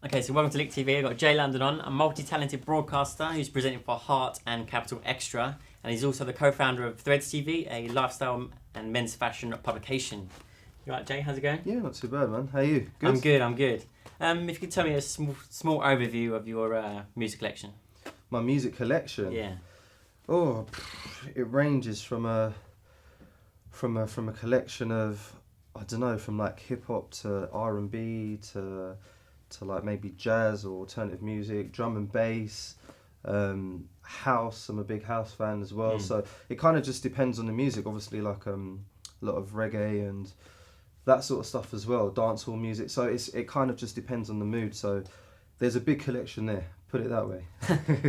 Okay, so welcome to Lick TV. I've got Jay London on, a multi-talented broadcaster who's presenting for Heart and Capital Xtra, and he's also the co-founder of THRDS TV, a lifestyle and men's fashion publication. You right, Jay? How's it going? Yeah, not too bad, man. How are you? Good? I'm good. If you could tell me a small overview of your music collection. My music collection? Yeah. Oh, it ranges from a collection of, I don't know, from like hip hop to R&B to like maybe jazz or alternative music, drum and bass, house. I'm a big house fan as well. So it kind of just depends on the music. Obviously, like a lot of reggae and that sort of stuff as well, dancehall music. So it kind of just depends on the mood. So there's a big collection there. Put it that way.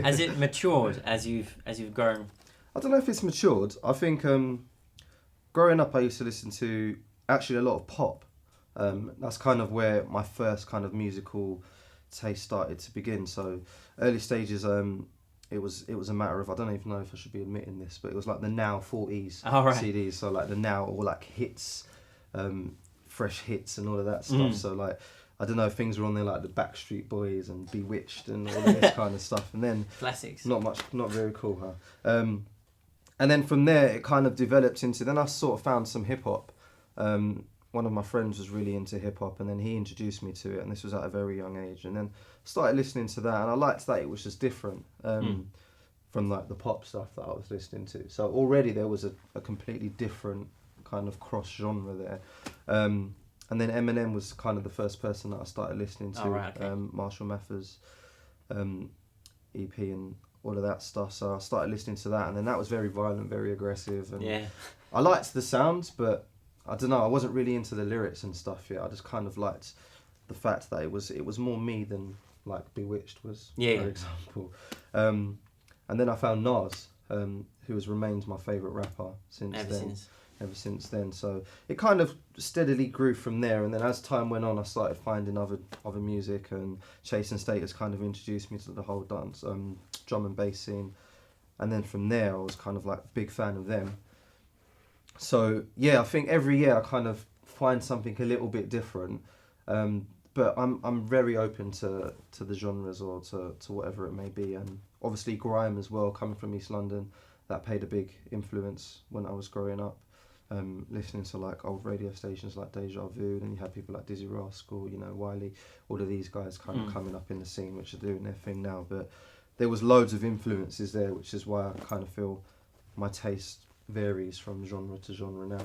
Has it matured as you've grown? I don't know if it's matured. I think growing up, I used to listen to actually a lot of pop. That's kind of where my first kind of musical taste started to begin. So early stages, it was a matter of, I don't even know if I should be admitting this, but it was like the Now 40s CDs. So like the Now, or like hits, fresh hits and all of that stuff. So like, I don't know, things were on there like the Backstreet Boys and Bewitched and all of this kind of stuff. And then classics. Not very cool, huh? And then from there, it kind of developed into. Then I sort of found some hip hop. One of my friends was really into hip hop, and then he introduced me to it, and this was at a very young age. And then started listening to that, and I liked that it was just different from like the pop stuff that I was listening to. So already there was a completely different kind of cross genre there. And then Eminem was kind of the first person that I started listening to. Oh, right, okay. Marshall Mathers EP and all of that stuff. So I started listening to that, and then that was very violent, very aggressive. And yeah. I liked the sounds, but I don't know, I wasn't really into the lyrics and stuff yet. I just kind of liked the fact that it was more me than like Bewitched was, for example. And then I found Nas, who has remained my favourite rapper ever since then. So it kind of steadily grew from there, and then as time went on, I started finding other music, and Chase and Status kind of introduced me to the whole dance, drum and bass scene. And then from there, I was kind of like a big fan of them. So yeah, I think every year I kind of find something a little bit different, but I'm very open to the genres or to whatever it may be, and obviously grime as well. Coming from East London, that played a big influence when I was growing up, listening to like old radio stations like Deja Vu. Then you had people like Dizzy Rascal, Wiley, all of these guys kind of coming up in the scene, which are doing their thing now. But there was loads of influences there, which is why I kind of feel my taste varies from genre to genre now.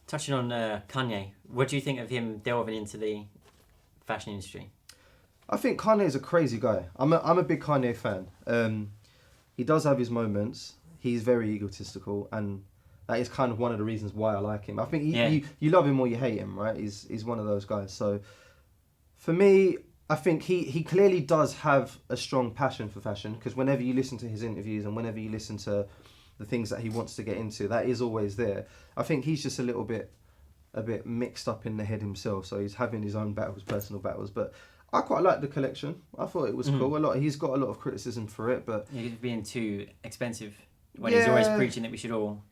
Touching on Kanye, what do you think of him delving into the fashion industry? I think Kanye is a crazy guy. I'm a big Kanye fan. He does have his moments. He's very egotistical, and that is kind of one of the reasons why I like him. I think you love him or you hate him, right? He's one of those guys. So for me, I think he clearly does have a strong passion for fashion, because whenever you listen to his interviews and whenever you listen to the things that he wants to get into, that is always there. I think he's just a bit mixed up in the head himself, so he's having his own personal battles. But I quite like the collection. I thought it was cool. He's got a lot of criticism for it, but he's being too expensive when he's always preaching that we should all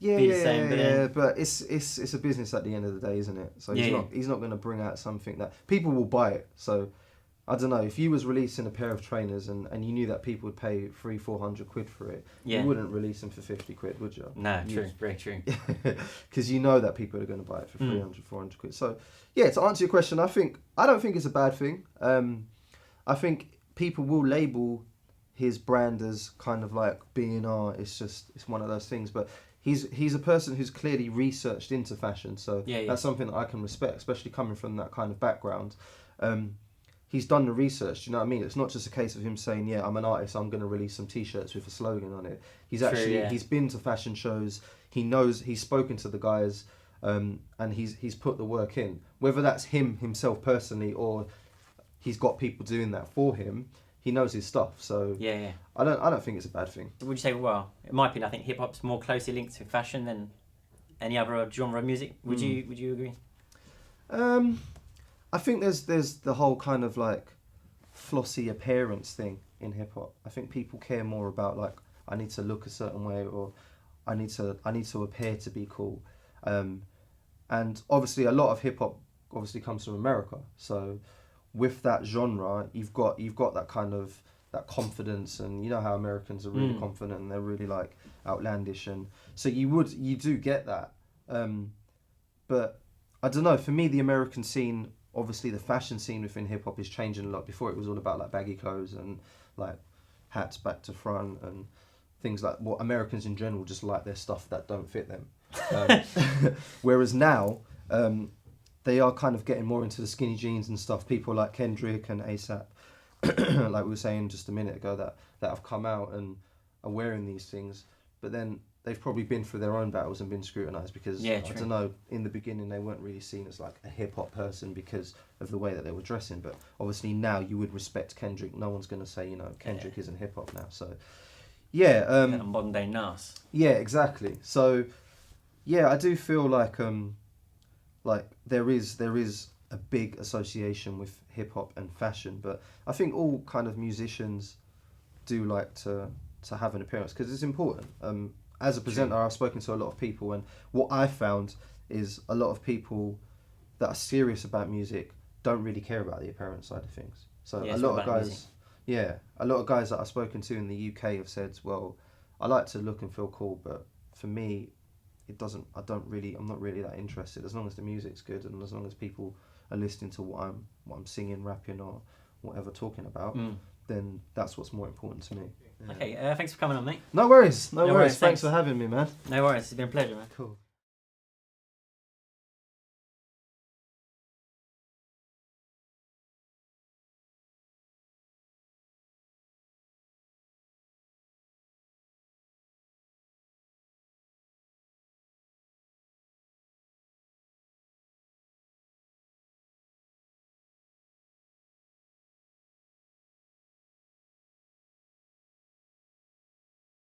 be the same. But it's a business at the end of the day, isn't it? So he's not going to bring out something that people will buy it. So I don't know, if you was releasing a pair of trainers and you knew that people would pay 300-400 quid for it, you wouldn't release them for 50 quid, would you? No, true, very true. Because you know that people are going to buy it for 300-400 quid. So yeah, to answer your question, I don't think it's a bad thing. I think people will label his brand as kind of like being it's one of those things, but he's a person who's clearly researched into fashion, so that's something that I can respect, especially coming from that kind of background. He's done the research, do you know what I mean? It's not just a case of him saying, I'm an artist, I'm going to release some t-shirts with a slogan on it. He's been to fashion shows, he knows, he's spoken to the guys, and he's put the work in. Whether that's himself personally, or he's got people doing that for him, he knows his stuff. So I don't think it's a bad thing. Would you say, well, in my opinion, I think hip-hop's more closely linked to fashion than any other genre of music. Would you agree? I think there's the whole kind of like flossy appearance thing in hip hop. I think people care more about like, I need to look a certain way, or I need to appear to be cool. And obviously a lot of hip hop obviously comes from America. So with that genre, you've got that kind of that confidence, and you know how Americans are really confident and they're really like outlandish, and so you do get that. But I don't know. For me, the American scene, obviously, the fashion scene within hip hop is changing a lot. Before it was all about like baggy clothes and like hats back to front and things like what Americans in general just like their stuff that don't fit them. Whereas now, they are kind of getting more into the skinny jeans and stuff. People like Kendrick and ASAP, like we were saying just a minute ago, that have come out and are wearing these things. But then they've probably been through their own battles and been scrutinised because, I don't know, in the beginning they weren't really seen as like a hip-hop person because of the way that they were dressing. But obviously now you would respect Kendrick. No one's going to say, Kendrick isn't hip-hop now. So, yeah. Modern day Nas. Yeah, exactly. So, yeah, I do feel like there is a big association with hip-hop and fashion. But I think all kind of musicians do like to have an appearance because it's important. As a presenter, I've spoken to a lot of people, and what I found is a lot of people that are serious about music don't really care about the appearance side of things. So a lot of guys, a lot of guys that I've spoken to in the UK have said, well, I like to look and feel cool, but for me, I'm not really that interested. As long as the music's good and as long as people are listening to what I'm singing, rapping, or whatever talking about, then that's what's more important to me. Okay, thanks for coming on, mate. No worries. Thanks for having me, man. No worries. It's been a pleasure, man. Cool.